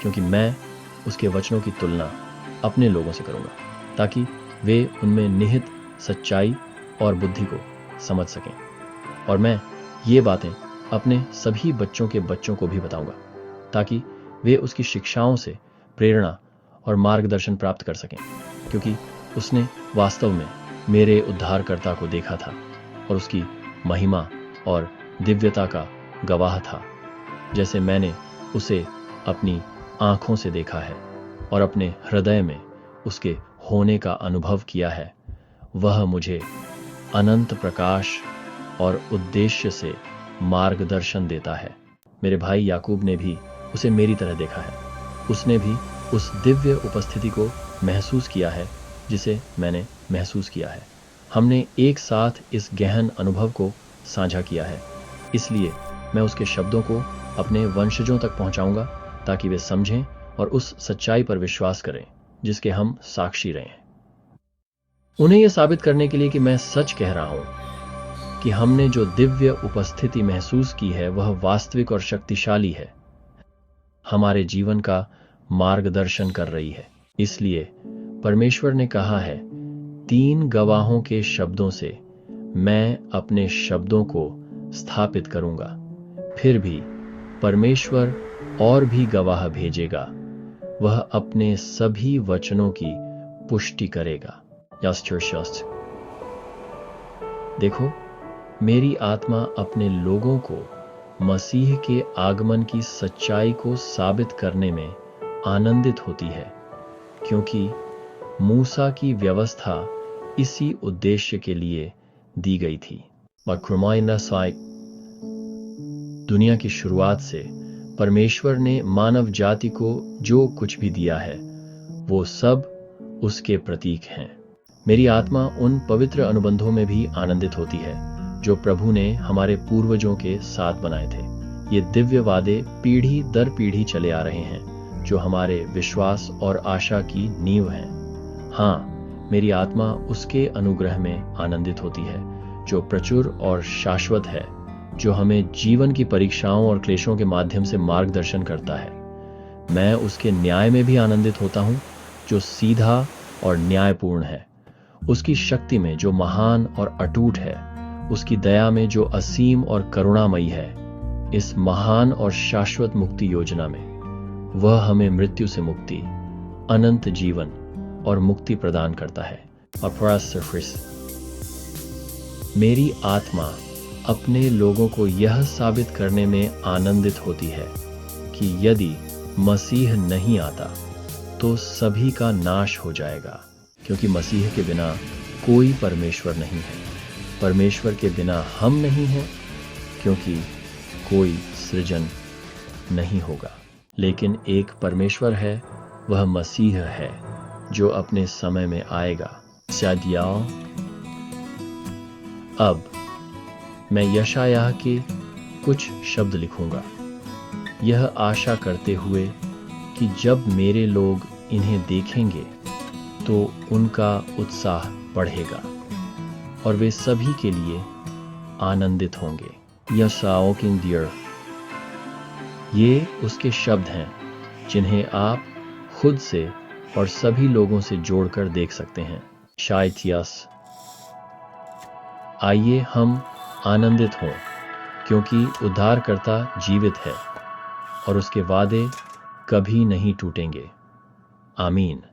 क्योंकि मैं उसके वचनों की तुलना अपने लोगों से करूंगा, ताकि वे उनमें निहित सच्चाई और बुद्धि को समझ सकें। और मैं ये बातें अपने सभी बच्चों के बच्चों को भी बताऊंगा, ताकि वे उसकी शिक्षाओं से प्रेरणा और मार्गदर्शन प्राप्त कर सकें, क्योंकि उसने वास्तव में मेरे उद्धारकर्ता को देखा था और उसकी महिमा और दिव्यता का गवाह था, जैसे मैंने उसे अपनी आंखों से देखा है और अपने हृदय में उसके होने का अनुभव किया है। वह मुझे अनंत प्रकाश और उद्देश्य से मार्गदर्शन देता है। मेरे भाई याकूब ने भी उसे मेरी तरह देखा है। उसने भी उस दिव्य उपस्थिति को महसूस किया है जिसे मैंने महसूस किया है। हमने एक साथ इस गहन अनुभव को साझा किया है। इसलिए मैं उसके शब्दों को अपने वंशजों तक पहुंचाऊंगा, ताकि वे समझें और उस सच्चाई पर विश्वास करें जिसके हम साक्षी रहे हैं। उन्हें यह साबित करने के लिए कि मैं सच कह रहा हूं कि हमने जो दिव्य उपस्थिति महसूस की है वह वास्तविक और शक्तिशाली है, हमारे जीवन का मार्गदर्शन कर रही है। इसलिए परमेश्वर ने कहा है, 3 गवाहों के शब्दों से मैं अपने शब्दों को स्थापित करूंगा। फिर भी परमेश्वर और भी गवाह भेजेगा, वह अपने सभी वचनों की पुष्टि करेगा। देखो, मेरी आत्मा अपने लोगों को मसीह के आगमन की सच्चाई को साबित करने में आनंदित होती है, क्योंकि मूसा की व्यवस्था इसी उद्देश्य के लिए दी गई थी। दुनिया की शुरुआत से परमेश्वर ने मानव जाति को जो कुछ भी दिया है वो सब उसके प्रतीक हैं। मेरी आत्मा उन पवित्र अनुबंधों में भी आनंदित होती है जो प्रभु ने हमारे पूर्वजों के साथ बनाए थे। ये दिव्य वादे पीढ़ी दर पीढ़ी चले आ रहे हैं, जो हमारे विश्वास और आशा की नींव हैं। हाँ, मेरी आत्मा उसके अनुग्रह में आनंदित होती है जो प्रचुर और शाश्वत है, जो हमें जीवन की परीक्षाओं और क्लेशों के माध्यम से मार्गदर्शन करता है। मैं उसके न्याय में भी आनंदित होता हूं, जो सीधा और न्यायपूर्ण है, उसकी शक्ति में जो महान और अटूट है, उसकी दया में जो असीम और करुणामयी है। इस महान और शाश्वत मुक्ति योजना में वह हमें मृत्यु से मुक्ति, अनंत जीवन और मुक्ति प्रदान करता है। मेरी आत्मा अपने लोगों को यह साबित करने में आनंदित होती है कि यदि मसीह नहीं आता तो सभी का नाश हो जाएगा, क्योंकि मसीह के बिना कोई परमेश्वर नहीं है। परमेश्वर के बिना हम नहीं हैं, क्योंकि कोई सृजन नहीं होगा। लेकिन एक परमेश्वर है, वह मसीह है जो अपने समय में आएगा। अब मैं यशायाह के कुछ शब्द लिखूंगा, यह आशा करते हुए कि जब मेरे लोग इन्हें देखेंगे तो उनका उत्साह बढ़ेगा और वे सभी के लिए आनंदित होंगे। ये उसके शब्द हैं जिन्हें आप खुद से और सभी लोगों से जोड़कर देख सकते हैं। आइए हम आनंदित हों, क्योंकि उद्धारकर्ता जीवित है और उसके वादे कभी नहीं टूटेंगे। आमीन।